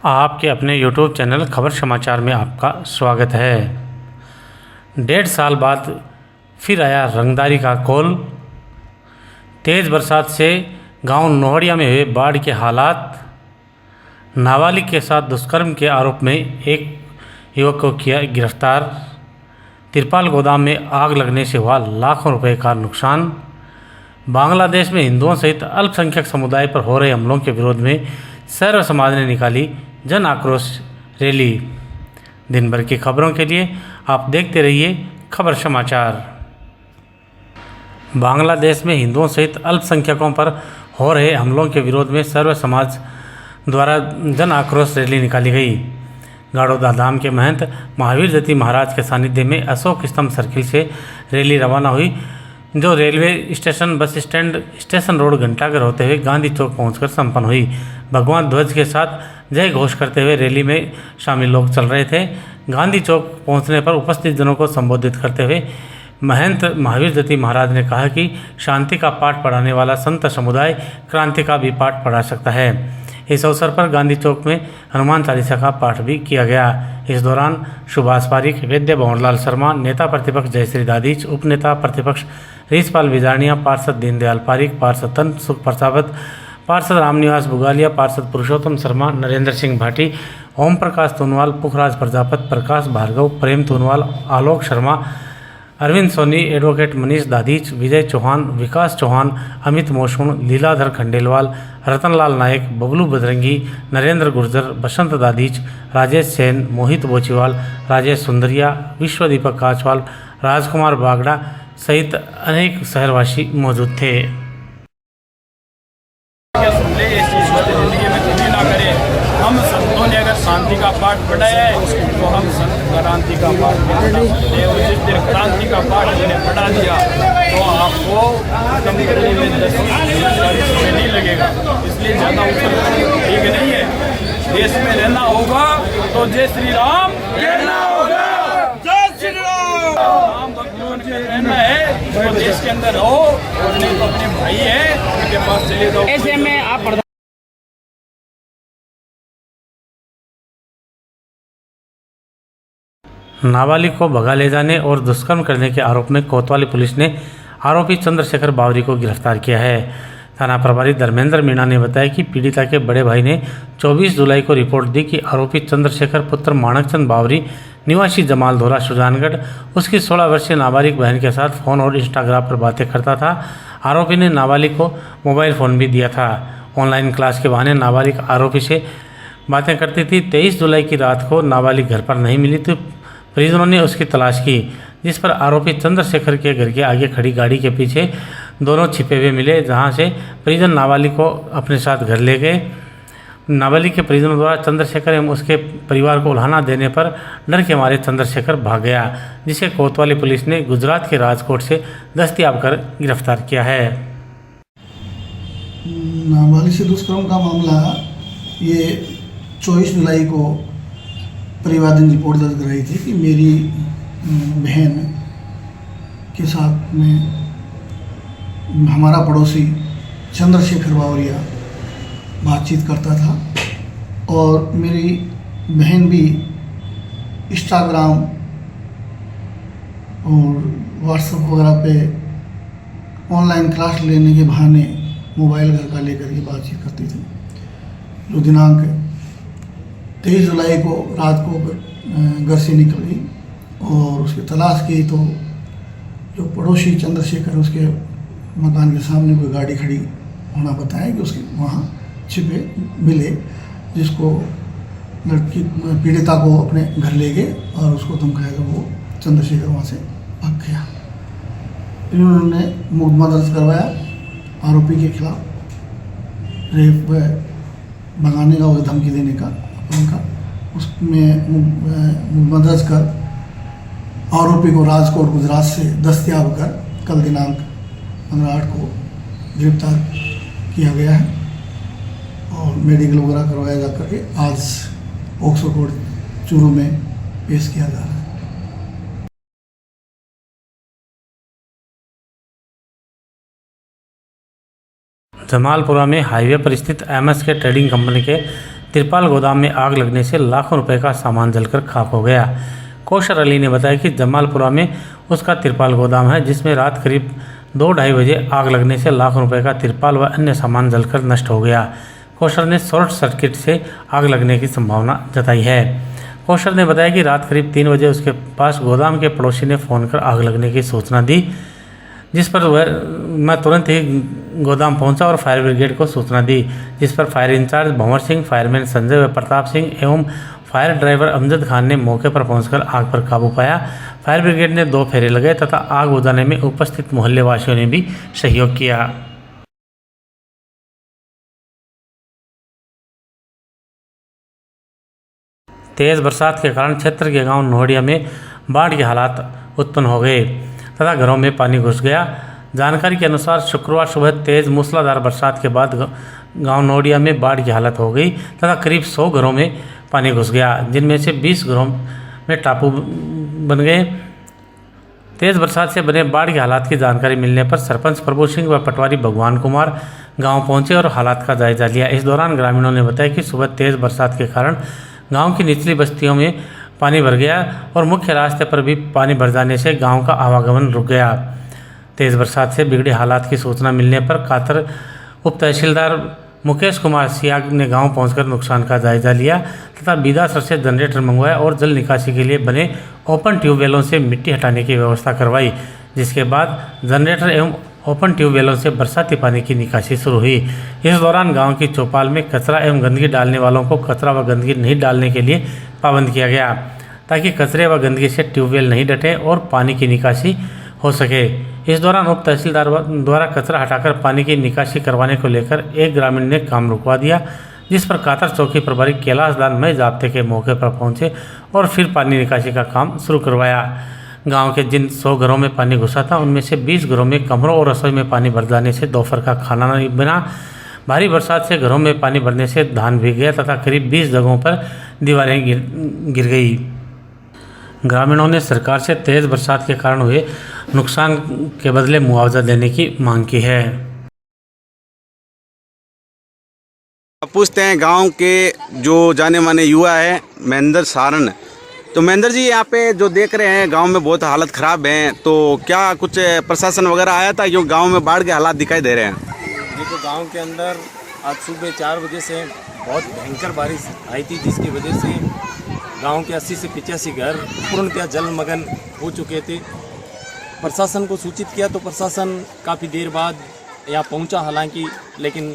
आपके अपने YouTube channel खबर समाचार में आपका स्वागत है। 1.5 साल बाद फिर आया रंगदारी का कॉल। तेज़ बरसात से गांव नोहड़िया में हुए बाढ़ के हालात। नाबालिग के साथ दुष्कर्म के आरोप में एक युवक को किया गिरफ्तार। तिरपाल गोदाम में आग लगने से हुआ लाखों रुपए का नुकसान। बांग्लादेश में हिंदुओं सहित अल्पसंख्यक समुदाय पर हो रहे हमलों के विरोध में सर्व समाज ने निकाली जन आक्रोश रैली। दिन भर की खबरों के लिए आप देखते रहिए खबर समाचार। बांग्लादेश में हिंदुओं सहित अल्पसंख्यकों पर हो रहे हमलों के विरोध में सर्व समाज द्वारा जन आक्रोश रैली निकाली गई। गाड़ोदा धाम के महंत महावीर जति महाराज के सानिध्य में अशोक स्तंभ सर्किल से रैली रवाना हुई, जो railway station, bus stand, station road घंटाघर होते हुए गांधी चौक पहुंचकर संपन्न हुई। भगवान ध्वज के साथ जय घोष करते हुए रैली में शामिल लोग चल रहे थे। गांधी चौक पहुंचने पर उपस्थित जनों को संबोधित करते हुए महंत महावीर जति महाराज ने कहा कि शांति का पाठ पढ़ाने वाला संत समुदाय क्रांति का भी पाठ पढ़ा सकता है। इस अवसर पर गांधी चौक में हनुमान चालीसा का पाठ भी किया गया। इस दौरान सुभाष पारिक, वैद्य भंवरलाल शर्मा, नेता प्रतिपक्ष जयश्री दादीच, उपनेता प्रतिपक्ष रीछपाल बिजारनिया, पार्षद दीनदयाल पारिक, पार्षद तंत्र सुख प्रसाद, पार्षद रामनिवास बुगालिया, पार्षद पुरुषोत्तम शर्मा, नरेंद्र सिंह भाटी, ओम प्रकाश तोनवाल, पुखराज प्रजापत, प्रकाश भार्गव, प्रेम तोनवाल, आलोक शर्मा, अरविंद सोनी, एडवोकेट मनीष दादीच, विजय चौहान, विकास चौहान, अमित मोशुण, लीलाधर खंडेलवाल, रतनलाल नायक, बबलू बजरंगी, नरेंद्र गुर्जर, बसंत दादीच, राजेश सेन, मोहित बोचीवाल, राजेश सुंदरिया, विश्व दीपक काचवाल, राजकुमार बागड़ा सहित अनेक शहरवासी मौजूद थे। हम संतों ने अगर शांति का पाठ पढ़ाया है तो हम संत क्रांति का पाठ पढ़ा सकते हैं। और जिस दिन क्रांति का पाठ मैंने पढ़ा दिया तो आपको खत्म करने में 10 समय नहीं लगेगा। इसलिए ज़्यादा उछल ठीक नहीं है। देश में रहना होगा तो जय श्री राम कहना होगा। जय श्री राम भगवान के रहना है तो देश के अंदर रहो, और नहीं तो अपने भाई है उनके पास चले जाओ। ऐसे में आप नाबालिग को भगा ले जाने और दुष्कर्म करने के आरोप में कोतवाली पुलिस ने आरोपी चंद्रशेखर बावरी को गिरफ्तार किया है। थाना प्रभारी धर्मेंद्र मीणा ने बताया कि पीड़िता के बड़े भाई ने 24 जुलाई को रिपोर्ट दी कि आरोपी चंद्रशेखर पुत्र माणकचंद बावरी निवासी जमालधोरा सुजानगढ़ उसकी 16 वर्षीय नाबालिग बहन के साथ फ़ोन और इंस्टाग्राम पर बातें करता था। आरोपी ने नाबालिग को मोबाइल फ़ोन भी दिया था। ऑनलाइन क्लास के बहाने नाबालिग आरोपी से बातें करती थी। 23 जुलाई की रात को नाबालिग घर पर नहीं मिली तो परिजनों ने उसकी तलाश की, जिस पर आरोपी चंद्रशेखर के घर के आगे खड़ी गाड़ी के पीछे दोनों छिपे हुए मिले, जहां से परिजन नाबालिग को अपने साथ घर ले गए। नाबालिग के परिजनों द्वारा चंद्रशेखर एवं उसके परिवार को उल्हाना देने पर डर के मारे चंद्रशेखर भाग गया, जिसे कोतवाली पुलिस ने गुजरात के राजकोट से दस्तयाब कर गिरफ्तार किया है। नाबालिग से दुष्कर्म का मामला ये 24 जुलाई को परिवार ने रिपोर्ट दर्ज कराई थी कि मेरी बहन के साथ में हमारा पड़ोसी चंद्रशेखर बावरिया बातचीत करता था और मेरी बहन भी इंस्टाग्राम और व्हाट्सएप वगैरह पे ऑनलाइन क्लास लेने के बहाने मोबाइल घर का लेकर के बातचीत करती थी। जो दिनांक 23 जुलाई को रात को घर से निकल गई और उसकी तलाश की तो जो पड़ोसी चंद्रशेखर उसके मकान के सामने कोई गाड़ी खड़ी होना बताया कि उसके वहाँ छिपे मिले, जिसको लड़की पीड़िता को अपने घर ले गए और उसको धमकाया तो वो चंद्रशेखर वहाँ से भाग गया। इन्होंने मुकदमा दर्ज करवाया आरोपी के खिलाफ रेप भगाने का और धमकी देने का उनका, उसमें मुकदमा दर्ज कर आरोपी को राजकोट गुजरात से दस्तयाब कर कल दिनांक 15/8 को गिरफ्तार किया गया है और मेडिकल वगैरह करवाया जा करके आज पोक्सो कोर्ट चूरू में पेश किया जा रहा है। जमालपुरा में हाईवे पर स्थित एमएस के ट्रेडिंग कंपनी के तिरपाल गोदाम में आग लगने से लाखों रुपए का सामान जलकर खाक हो गया। कौशर अली ने बताया कि जमालपुरा में उसका तिरपाल गोदाम है, जिसमें रात करीब 2-2:30 बजे आग लगने से लाखों रुपए का तिरपाल व अन्य सामान जलकर नष्ट हो गया। कौशर ने शॉर्ट सर्किट से आग लगने की संभावना जताई है। कौशर ने बताया कि रात करीब 3 बजे उसके पास गोदाम के पड़ोसी ने फ़ोन कर आग लगने की सूचना दी, जिस पर मैं तुरंत ही गोदाम पहुंचा और फायर ब्रिगेड को सूचना दी, जिस पर fire in charge Bhanwar Singh, fireman Sanjay व प्रताप सिंह एवं फायर ड्राइवर अमजद खान ने मौके पर पहुंचकर आग पर काबू पाया। फायर ब्रिगेड ने 2 फेरे लगाए तथा आग बुझाने में उपस्थित मोहल्ले वासियों ने भी सहयोग किया। तेज़ बरसात के कारण क्षेत्र के गांव नोहड़िया में बाढ़ के हालात उत्पन्न हो गए तथा घरों में पानी घुस गया। जानकारी के अनुसार शुक्रवार सुबह तेज़ मूसलाधार बरसात के बाद गांव नोहड़िया में बाढ़ की हालत हो गई तथा करीब 100 घरों में पानी घुस गया, जिनमें से 20 घरों में टापू बन गए। तेज़ बरसात से बने बाढ़ के हालात की जानकारी मिलने पर सरपंच प्रभु सिंह व पटवारी भगवान कुमार गांव पहुंचे और हालात का जायजा लिया। इस दौरान ग्रामीणों ने बताया कि सुबह तेज़ बरसात के कारण गांव की निचली बस्तियों में पानी भर गया और मुख्य रास्ते पर भी पानी भर जाने से गांव का आवागमन रुक गया। तेज़ बरसात से बिगड़े हालात की सूचना मिलने पर कातर उप तहसीलदार मुकेश कुमार सियाग ने गांव पहुंचकर नुकसान का जायजा लिया तथा बीदासर से जनरेटर मंगवाया और जल निकासी के लिए बने ओपन ट्यूबवेलों से मिट्टी हटाने की व्यवस्था करवाई, जिसके बाद जनरेटर एवं ओपन ट्यूबवेलों से बरसाती पानी की निकासी शुरू हुई। इस दौरान गांव की चौपाल में कचरा एवं गंदगी डालने वालों को कचरा व गंदगी नहीं डालने के लिए पाबंद किया गया, ताकि कचरे व गंदगी से ट्यूबवेल नहीं डटे और पानी की निकासी हो सके। इस दौरान उप तहसीलदार द्वारा कचरा हटाकर पानी की निकासी करवाने को लेकर एक ग्रामीण ने काम रुकवा दिया, जिस पर कातर चौकी प्रभारी कैलाश दान मई जाब्ते के मौके पर पहुंचे और फिर पानी निकासी का काम शुरू करवाया। गांव के जिन 100 घरों में पानी घुसा था, उनमें से 20 घरों में कमरों और रसोई में पानी भर जाने से दोपहर का खाना नहीं बना। भारी बरसात से घरों में पानी भरने से धान भीग गया तथा करीब 20 जगहों पर दीवारें गिर गई। ग्रामीणों ने सरकार से तेज़ बरसात के कारण हुए नुकसान के बदले मुआवजा देने की मांग की है। पूछते हैं गांव के जो जाने माने युवा है महेंद्र सारण। तो महेंद्र जी, यहाँ पे जो देख रहे हैं गांव में बहुत हालत ख़राब है, तो क्या कुछ प्रशासन वगैरह आया था? क्यों गांव में बाढ़ के हालात दिखाई दे रहे हैं? देखो, गांव के अंदर आज सुबह 4 बजे से बहुत भयंकर बारिश आई थी, जिसकी वजह से गांव के 80 से 85 घर पूर्णतः जलमग्न हो चुके थे। प्रशासन को सूचित किया तो प्रशासन काफ़ी देर बाद यहाँ पहुँचा, हालांकि लेकिन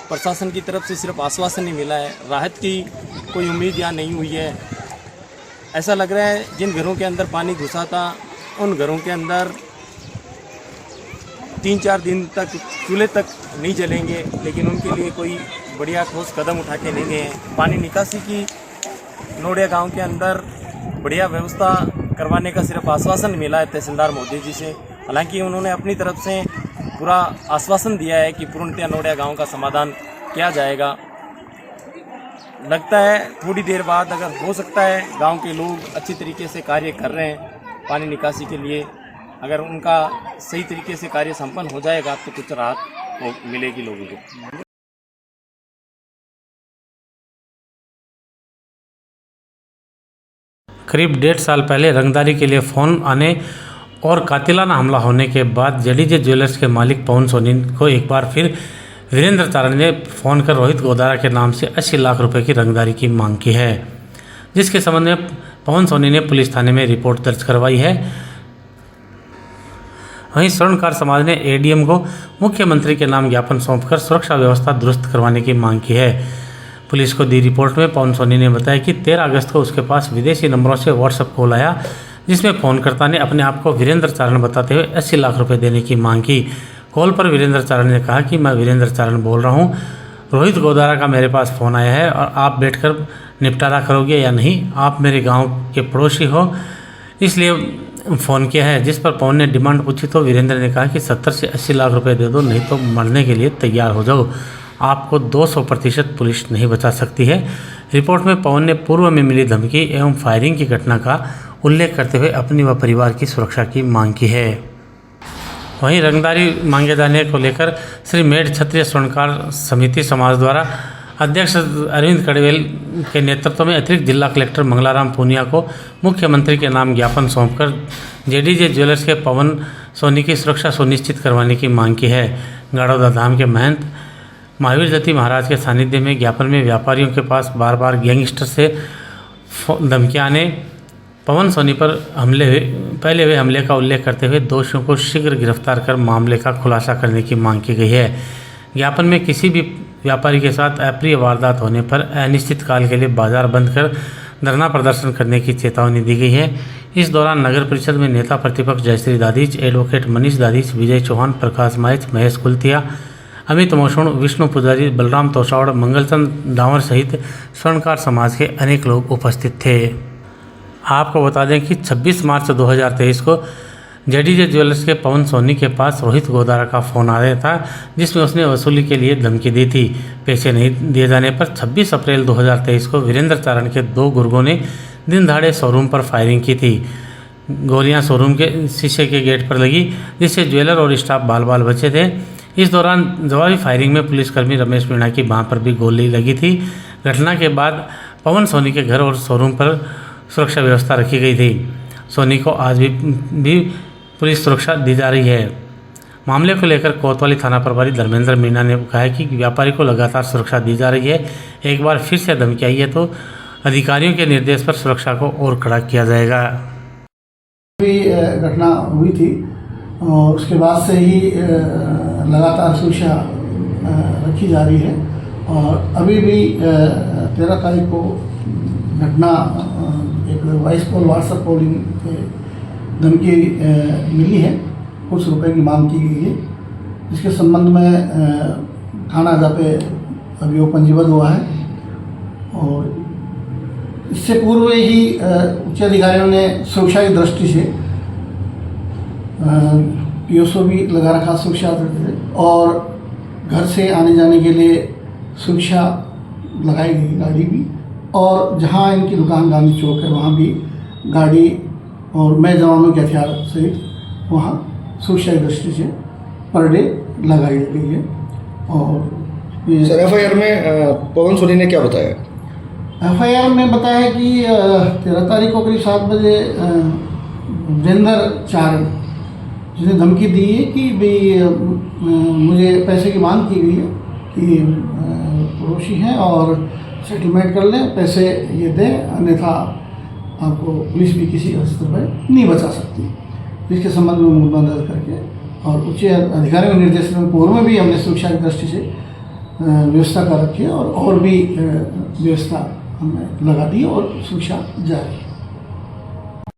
प्रशासन की तरफ से सिर्फ आश्वासन ही मिला है, राहत की कोई उम्मीद यहाँ नहीं हुई है। ऐसा लग रहा है जिन घरों के अंदर पानी घुसा था उन घरों के अंदर 3-4 दिन तक चूल्हे तक नहीं जलेंगे, लेकिन उनके लिए कोई बढ़िया ठोस कदम उठा के नहीं गए हैं। पानी निकासी की नोड़िया गांव के अंदर बढ़िया व्यवस्था करवाने का सिर्फ आश्वासन मिला है तहसीलदार महोदय जी से, हालांकि उन्होंने अपनी तरफ से पूरा आश्वासन दिया है कि पूर्णतया नोड़िया गांव का समाधान किया जाएगा। लगता है थोड़ी देर बाद अगर हो सकता है गांव के लोग अच्छी तरीके से कार्य कर रहे हैं पानी निकासी के लिए, अगर उनका सही तरीके से कार्य संपन्न हो जाएगा तो कुछ राहत मिलेगी लोगों को। करीब 1.5 साल पहले रंगदारी के लिए फ़ोन आने और कातिलाना हमला होने के बाद जडेजा ज्वेलर्स के मालिक पवन सोनी को एक बार फिर वीरेंद्र चारण ने फ़ोन कर रोहित गोदारा के नाम से 80 लाख रुपए की रंगदारी की मांग की है, जिसके संबंध में पवन सोनी ने पुलिस थाने में रिपोर्ट दर्ज करवाई है। वहीं स्वर्णकार समाज ने एडीएम को मुख्यमंत्री के नाम ज्ञापन सौंपकर सुरक्षा व्यवस्था दुरुस्त करवाने की मांग की है। पुलिस को दी रिपोर्ट में पवन सोनी ने बताया कि 13 अगस्त को उसके पास विदेशी नंबरों से व्हाट्सएप कॉल आया, जिसमें फ़ोनकर्ता ने अपने आप को वीरेंद्र चारण बताते हुए 80 लाख रुपए देने की मांग की। कॉल पर वीरेंद्र चारण ने कहा कि मैं वीरेंद्र चारण बोल रहा हूं, रोहित गोदारा का मेरे पास फ़ोन आया है और आप बैठकर निपटारा करोगे या नहीं, आप मेरे गांव के पड़ोसी हो इसलिए फ़ोन किया है। जिस पर पवन ने डिमांड पूछी तो वीरेंद्र ने कहा कि 70 से 80 लाख रुपए दे दो, नहीं तो मरने के लिए तैयार हो जाओ, आपको 200% पुलिस नहीं बचा सकती है। रिपोर्ट में पवन ने पूर्व में मिली धमकी एवं फायरिंग की घटना का उल्लेख करते हुए अपनी व परिवार की सुरक्षा की मांग की है। वहीं रंगदारी मांगे जाने को लेकर श्री मेढ़ क्षत्रिय स्वर्णकार समिति समाज द्वारा अध्यक्ष अरविंद कड़वेल के नेतृत्व में अतिरिक्त जिला कलेक्टर मंगलाराम पूनिया को मुख्यमंत्री के नाम ज्ञापन सौंपकर जेडीजे ज्वेलर्स के पवन सोनी की सुरक्षा सुनिश्चित करवाने की मांग की है। गाड़ौदा धाम के महंत महावीर जती महाराज के सानिध्य में ज्ञापन में व्यापारियों के पास बार बार गैंगस्टर से धमकियां आने, पवन सोनी पर पहले हुए हमले का उल्लेख करते हुए दोषियों को शीघ्र गिरफ्तार कर मामले का खुलासा करने की मांग की गई है। ज्ञापन में किसी भी व्यापारी के साथ अप्रिय वारदात होने पर अनिश्चित काल के लिए बाजार बंद कर धरना प्रदर्शन करने की चेतावनी दी गई है। इस दौरान नगर परिषद में नेता प्रतिपक्ष जयश्री दादीच, एडवोकेट मनीष दादीच, विजय चौहान, प्रकाश माइच, महेश कुलतिया, अमित मोशुण, विष्णु पुजारी, बलराम तोशावड़, मंगलचंद डांवर सहित स्वर्णकार समाज के अनेक लोग उपस्थित थे। आपको बता दें कि 26 मार्च 2023 को जेडीजे ज्वेलर्स के पवन सोनी के पास रोहित गोदारा का फ़ोन आया था, जिसमें उसने वसूली के लिए धमकी दी थी। पैसे नहीं दिए जाने पर 26 अप्रैल 2023 को वीरेंद्र चारण के 2 गुर्गों ने दिन दहाड़े शोरूम पर फायरिंग की थी। गोलियां शोरूम के शीशे के गेट पर लगी, जिससे ज्वेलर और स्टाफ बाल बाल बचे थे। इस दौरान जवाबी फायरिंग में पुलिसकर्मी रमेश मीणा की बांह पर भी गोली लगी थी। घटना के बाद पवन सोनी के घर और शोरूम पर सुरक्षा व्यवस्था रखी गई थी। सोनी को आज भी पुलिस सुरक्षा दी जा रही है। मामले को लेकर कोतवाली थाना प्रभारी धर्मेंद्र मीणा ने कहा है कि व्यापारी को लगातार सुरक्षा दी जा रही है। एक बार फिर से धमकी आई है तो अधिकारियों के निर्देश पर सुरक्षा को और कड़ा किया जाएगा। भी घटना हुई थी और उसके बाद से ही लगातार सुरक्षा रखी जा रही है और अभी भी 13 तारीख को घटना एक वॉइस कॉल व्हाट्सएप कॉलिंग पे धमकी मिली है, कुछ रुपए की मांग की गई है, जिसके संबंध में थाना जापे अभियोग पंजीबद्ध हुआ है। और इससे पूर्व ही उच्च अधिकारियों ने सुरक्षा की दृष्टि से पीओसओ भी लगा रखा सुरक्षा और घर से आने जाने के लिए सुरक्षा लगाई गई गाड़ी भी, और जहां इनकी दुकान गांधी चौक है वहां भी गाड़ी और मैं जवानों के हथियार सहित वहां सुरक्षा की दृष्टि से पर डे लगाई गई है। और सर एफआईआर में पवन सोनी ने क्या बताया? एफआईआर में बताया है कि 13 तारीख को करीब 7 बजे वीरेंद्र चारण जिसने धमकी दी है कि भाई मुझे पैसे की मांग की गई है कि पड़ोसी हैं और सेटलमेंट कर लें, पैसे ये दें, अन्यथा आपको पुलिस भी किसी स्तर पर नहीं बचा सकती। जिसके संबंध में मुकदमा दर्ज करके और उच्च अधिकारियों के निर्देश में पूर्व में भी हमने सुरक्षा की दृष्टि से व्यवस्था कर रखी है और भी व्यवस्था हमने लगा दी और सुरक्षा जारी।